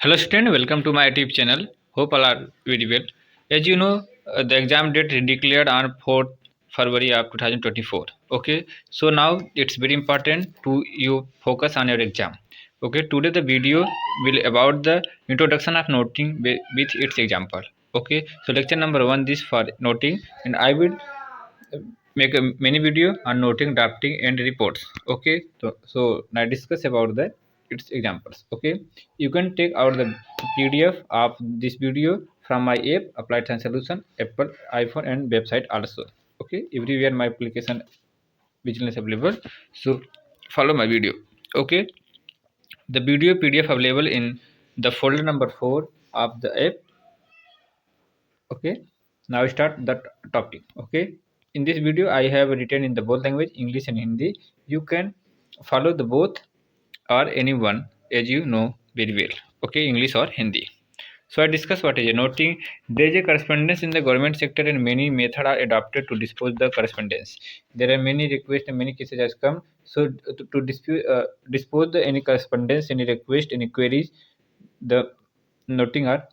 Hello student, welcome to my YouTube channel. Hope all are very well. As you know, the exam date is declared on 4th February of 2024. Okay, so now it's very important to you focus on your exam. Okay, today the video will about the introduction of noting with its example. Okay, so lecture number 1 this for noting, and I will make a many video on noting, drafting and reports. Okay, so now discuss about the its examples. Okay, you can take out the PDF of this video from my app Applied Science Solution, Apple iPhone and website also. Okay, everywhere my application vigilance available, so follow my video. Okay, the video PDF available in the folder number 4 of the app. Okay, now start the topic. Okay, in this video I have written in the both language English and Hindi. You can follow the both or anyone as you know very well. Okay, English or Hindi. So I discuss what is a noting. There is a correspondence in the government sector and many methods are adopted to dispose the correspondence. There are many requests and many cases has come. So to dispose the any correspondence, any request, any queries, the noting are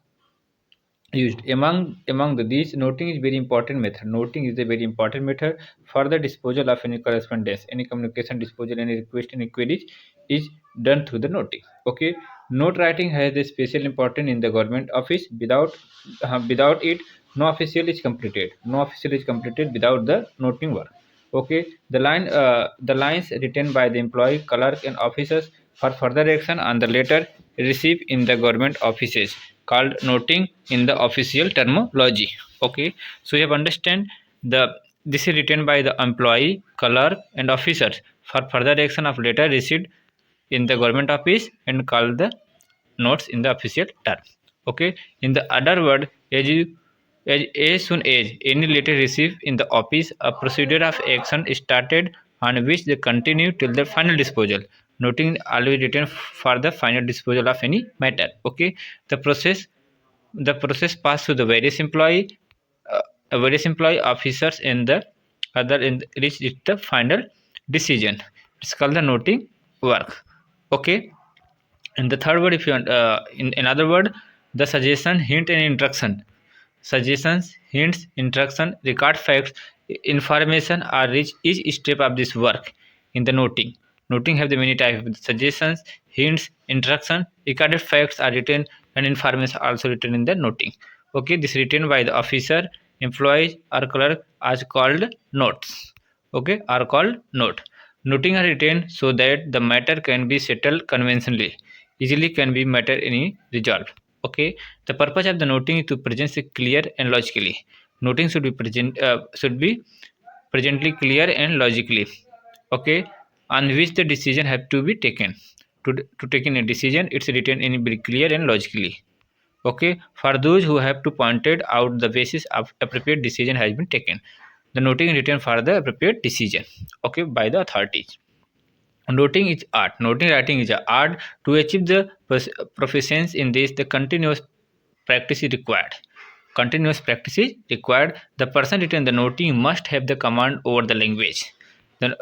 used. These, noting is very important method. Noting is a very important method for the disposal of any correspondence, any communication disposal, any request, any queries is done through the noting. Okay, note writing has a special importance in the government office. Without it, no official is completed. No official is completed without the noting work. Okay, the lines written by the employee, clerk and officers for further action on the letter received in the government offices called noting in the official terminology. Okay, so you have understand the this is written by the employee, clerk and officers for further action of letter received in the government office and called the notes in the official term. Okay, in the other word, as soon as any letter received in the office, a procedure of action is started on which they continue till the final disposal. Noting always written for the final disposal of any matter. Okay, the process passed to the various employee officers and the other in reach the final decision. It's called the noting work. Okay, and the third word, if you in another word, the suggestion, hint and instruction. Suggestions, hints, instruction, record facts, information are reached each step of this work in the noting. Noting have the many types: suggestions, hints, instruction, recorded facts are written, and information also written in the noting. Okay, this written by the officer, employees or clerk as called notes. Okay, are called note. Noting are written so that the matter can be settled conventionally, easily can be matter any resolved. Okay, the purpose of the noting is to present it clear and logically. Noting should be presently clear and logically. Okay, on which the decision have to be taken. To taking a decision, it's written in very clear and logically. Okay, for those who have to pointed out the basis of appropriate decision has been taken. The noting is written for the appropriate decision. Okay, by the authorities. Noting is art. Noting writing is an art. To achieve the proficiency in this, the continuous practice is required. Continuous practice is required. The person written the noting must have the command over the language. The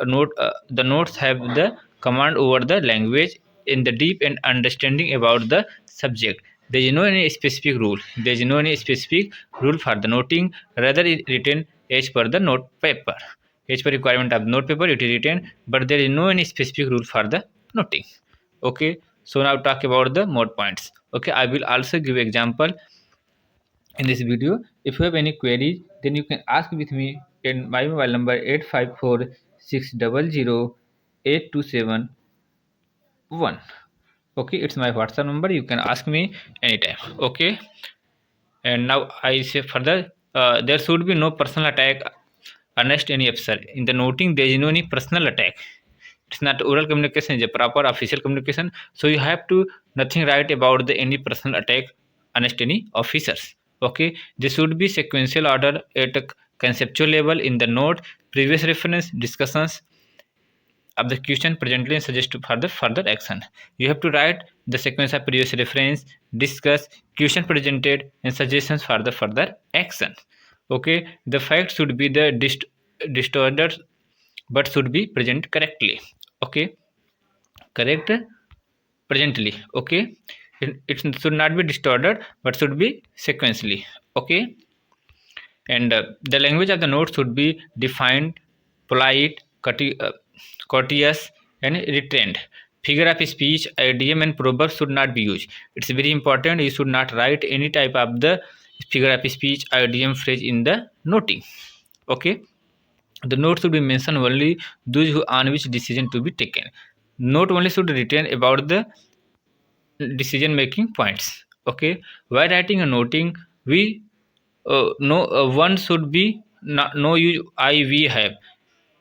notes have the command over the language in the deep and understanding about the subject. There is no any specific rule. There is no any specific rule for the noting. Rather, it written as per the note paper. As per requirement of note paper, it is written, but there is no any specific rule for the noting. Okay. So now talk about the more points. Okay, I will also give example in this video. If you have any queries, then you can ask with me in my mobile number 8546008271. Okay, it's my WhatsApp number. You can ask me anytime. Okay, and now I say further, there should be no personal attack against any officer. In the noting, there is no any personal attack. It's not oral communication, it's a proper official communication. So you have to nothing write about the any personal attack against any officers. Okay, this should be sequential order at a conceptual level in the note, previous reference, discussions of the question presently and suggest for the further action. You have to write the sequence of previous reference, discuss, question presented, and suggestions for the further action. Okay, the fact should be the distorted, but should be present correctly. Okay, correct presently. Okay, it should not be distorted but should be sequentially. Okay, and the language of the note should be defined, polite, courteous, and restrained. Figure of speech, idiom, and proverb should not be used. It's very important. You should not write any type of the figure of speech, idiom, phrase in the noting. Okay, the note should be mentioned only those who on which decision to be taken. Note only should retain about the decision making points. Okay, while writing a noting, we no one should be no use I we have,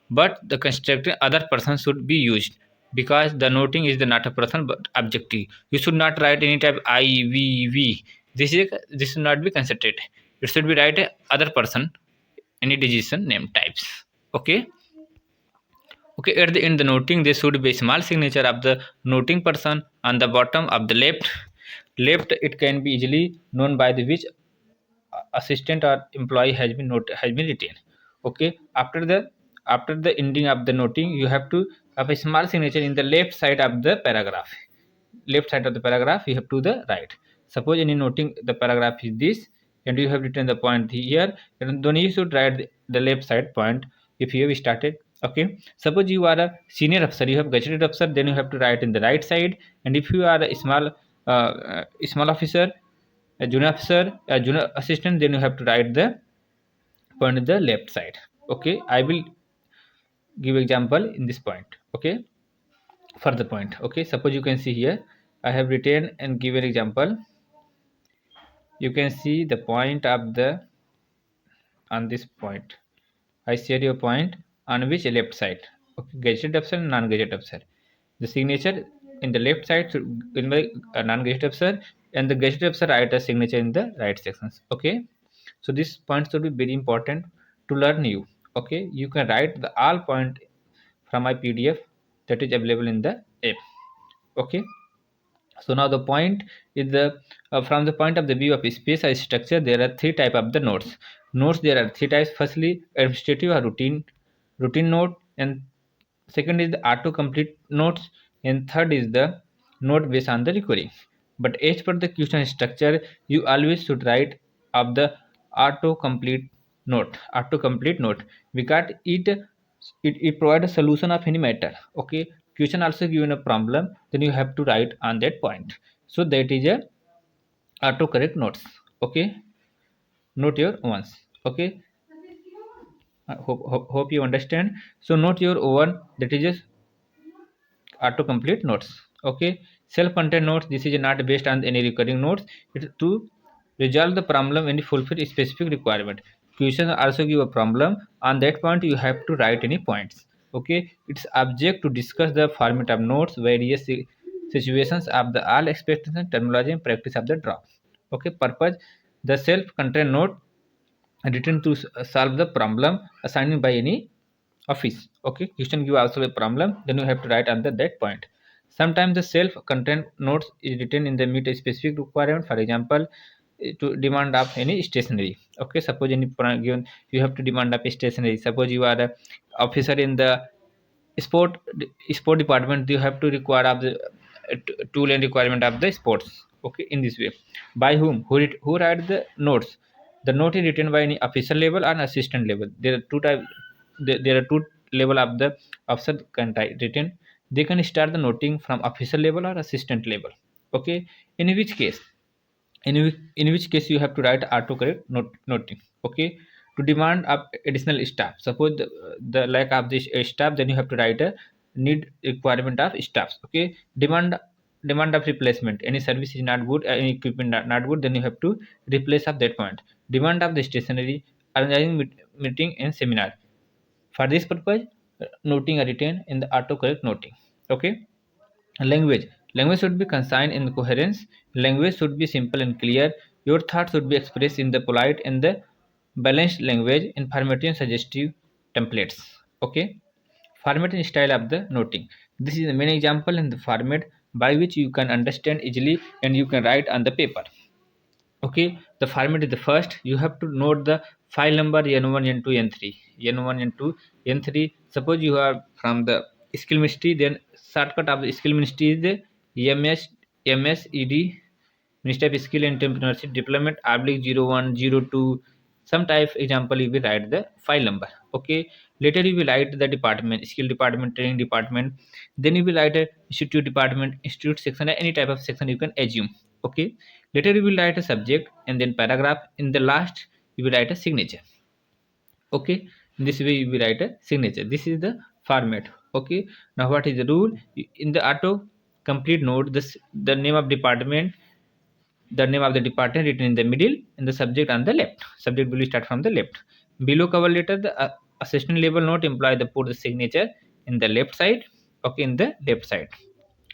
but the constructor other person should be used, because the noting is the not a person but objective. You should not write any type I we. This should not be considered. It should be write a other person, any decision name types. Okay, okay, at the end the noting there should be a small signature of the noting person on the bottom of the left. It can be easily known by the which assistant or employee has been retained. Okay, after the ending of the noting, you have to have a small signature in the left side of the paragraph. Left side of the paragraph you have to the right. Suppose any noting the paragraph is this, and you have written the point here, and then you should write the left side point if you have started. Okay, suppose you are a senior officer, you have gazetted officer, then you have to write in the right side. And if you are a small officer, a junior officer, a junior assistant, then you have to write the point in the left side. Okay, I will give example in this point. Okay, for the point. Okay, suppose you can see here I have written and given example. You can see the point of the on this point. I share your point on which left side. Okay, gazetted officer and non-gazetted officer. The signature in the left side should in the non-gazetted officer, and the gazetted officer write a signature in the right sections. Okay, so this point should be very important to learn you. Okay, you can write the all point from my PDF that is available in the app. Okay, so now the point is the from the point of the view of space as structure, there are three type of the notes. There are three types. Firstly, administrative or routine note, and second is the auto complete notes, and third is the note based on the recurring. But as per the question structure, you always should write of the auto complete note, because it provides a solution of any matter. Okay, question also given a problem, then you have to write on that point. So that is a autocorrect notes. Okay, note your ones. Okay, hope you understand. So note your one, that is just autocomplete notes. Okay, self-contained notes, this is not based on any recurring notes. It's to resolve the problem and fulfill a specific requirement. Question also give a problem, on that point you have to write any points. Okay, it's object to discuss the format of notes, various situations of the all expectation, terminology, and practice of the draft. Okay, purpose, the self-contained note written to solve the problem assigned by any office. Okay, question give also a problem, then you have to write under that point. Sometimes the self-contained notes is written in the meet a specific requirement. For example, to demand of any stationery. Okay, suppose any given you have to demand of a stationery. Suppose you are a officer in the sport sport department, you have to require of the tool and requirement of the sports. Okay, in this way, by who write the notes. The note is written by any official level and assistant level. There are two type, there are two level of the officer can write written. They can start the noting from official level or assistant level. Okay, in which case, in which case you have to write autocorrect noting. Okay, to demand of additional staff. Suppose the lack of this staff, then you have to write a need requirement of staffs. Okay, demand of replacement, any service is not good, any equipment not good, then you have to replace of that point. Demand of the stationery, organizing meeting and seminar. For this purpose, noting are written in the autocorrect noting. Okay, language should be concise and coherence. Language should be simple and clear. Your thoughts should be expressed in the polite and the balanced language, informative and suggestive templates. Okay, format and style of the noting, this is the main example in the format by which you can understand easily and you can write on the paper. Okay, the format is the first, you have to note the file number n1 n2 n3 n1 n2 n3. Suppose you are from the skill ministry, then shortcut of the skill ministry is the msed Ministry of Skill and Entrepreneurship Deployment /0102, some type example you will write the file number. Okay, later you will write the department, skill department, training department, then you will write a institute department, institute section, any type of section you can assume. Okay, later you will write a subject and then paragraph. In the last you will write a signature. Okay, in this way you will write a signature. This is the format. Okay, now what is the rule? In the auto complete note, this the name of department, the name of the department written in the middle, and the subject on the left. Subject will start from the left. Below cover letter, the assistant level note employee the put the signature in the left side. Okay, in the left side.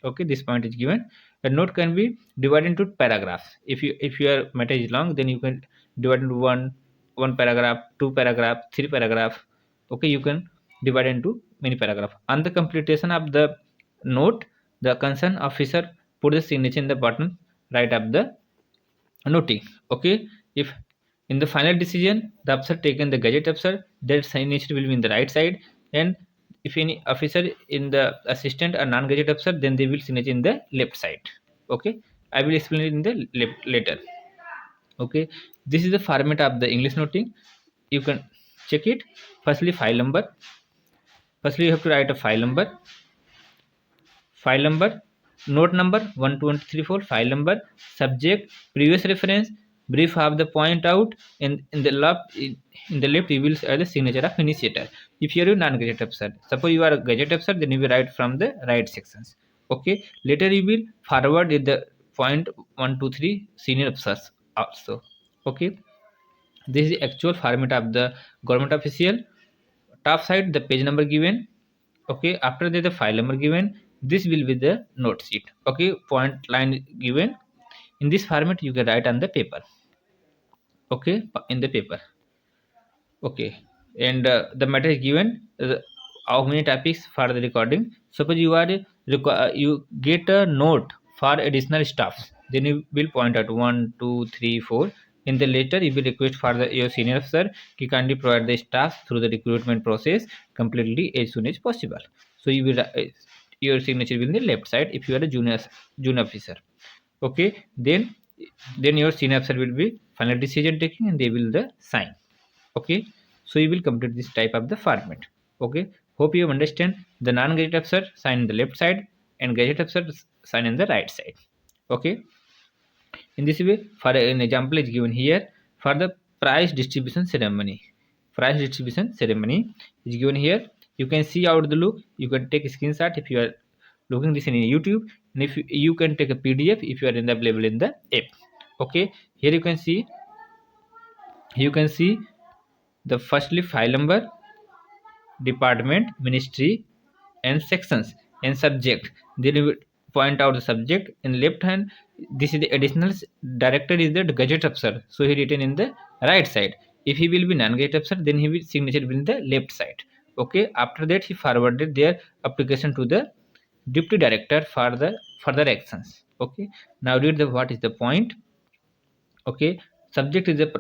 Okay, this point is given. A note can be divided into paragraphs. If your matter is long, then you can divide into one paragraph, two paragraph, three paragraph. Okay, you can divide into many paragraph. On the completion of the note, the concerned officer put the signature in the bottom right of the noting. Okay, if in the final decision the officer taken the gadget officer, their signature will be in the right side, and if any officer in the assistant or non-gadget officer, then they will signature in the left side. Okay, I will explain it in the later. Okay, this is the format of the English noting. You can check it. Firstly, file number. Firstly, you have to write a file number, note number 12334, file number, subject, previous reference, brief of the point out, and in the left you will add the signature of initiator. If you are a non-gadget officer, suppose you are a gadget officer, then you will write from the right sections. Okay, later you will forward with the point 123 senior officers also. Okay, this is the actual format of the government official. Top side the page number given. Okay, after that the file number given. This will be the note sheet. Okay, point line given. In this format you can write on the paper. Okay, in the paper. Okay, and the matter is given, how many topics for the recording. Suppose you are you get a note for additional staff, then you will point out 1 2 3 4. In the later you will request for the your senior officer to kindly provide the staff through the recruitment process completely as soon as possible. So you will your signature will be in the left side if you are a junior officer. Okay, then your senior officer will be final decision taking and they will the sign. Okay, so you will complete this type of the format. Okay, hope you understand. The non-gadget officer sign in the left side and gadget officer sign in the right side. Okay, in this way, for an example is given here for the prize distribution ceremony. Prize distribution ceremony is given here. You can see out the look. You can take a screenshot if you are looking this in YouTube, and if you can take a PDF if you are in the available in the app. Okay, here you can see the firstly file number, department, ministry, and sections, and subject. Then you will point out the subject in left hand. This is the additional director is the gadget officer, so he written in the right side. If he will be non-gadget officer, then he will signature will in the left side. Okay, after that he forwarded their application to the deputy director for the further actions. Okay, now read the what is the point. Okay, subject is the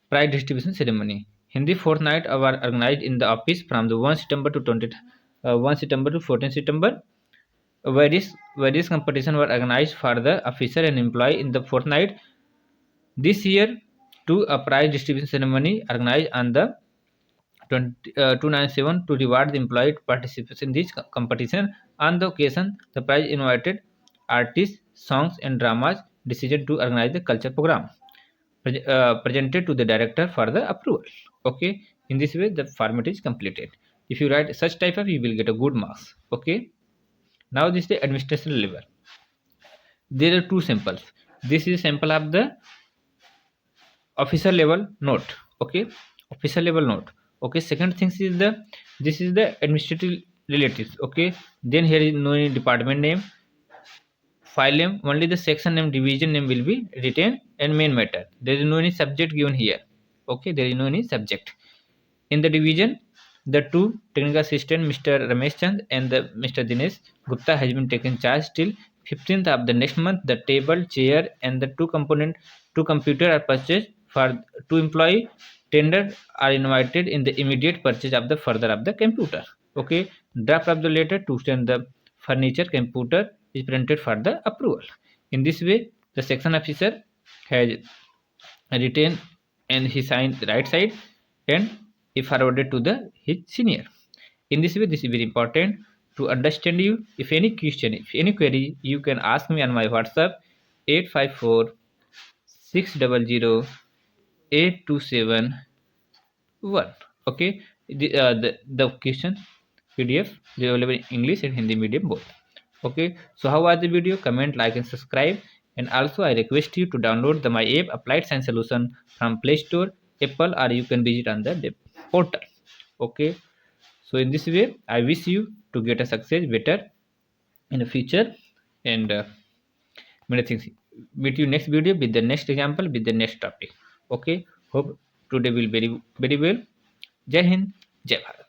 prize distribution ceremony. Hindi fortnight were organized in the office from the 1 September to 1 September to 14 September. Various competitions were organized for the officer and employee in the fortnight. This year, to a prize distribution ceremony organized on the 297 to reward the employee participants in this competition. On the occasion, the prize invited artists, songs, and dramas decision to organize the culture program. Presented to the director for the approval. Okay, in this way the format is completed. If you write such type of, you will get a good marks. Okay, now this is the administration level. There are two samples. This is sample of the officer level note. Okay, officer level note. Okay, second thing is the this is the administrative relatives. Okay, then here is no department name, file name, only the section name, division name will be written, and main matter. There is no any subject given here. Okay, there is no any subject. In the division, the two technical assistant Mr. Ramesh Chand and the Mr. Dinesh Gupta has been taken charge till 15th of the next month. The table, chair, and the two computer are purchased for two employee. Tender are invited in the immediate purchase of the further of the computer. Okay, draft of the letter to send the furniture computer is printed for the approval. In this way, the section officer has written and he signed the right side and he forwarded to the his senior. In this way, this is very important to understand you. If any question, if any query, you can ask me on my WhatsApp 854 600 8271. Okay, the question PDF is available in English and Hindi medium both. Okay, so how was the video? Comment, like, and subscribe. And also, I request you to download the my app Applied Science Solution from Play Store, Apple, or you can visit on the dev portal. Okay, so in this way, I wish you to get a success better in the future, and many things. Meet you next video with the next example with the next topic. Okay, hope today will very well. Jai Hind, Jai Bharat.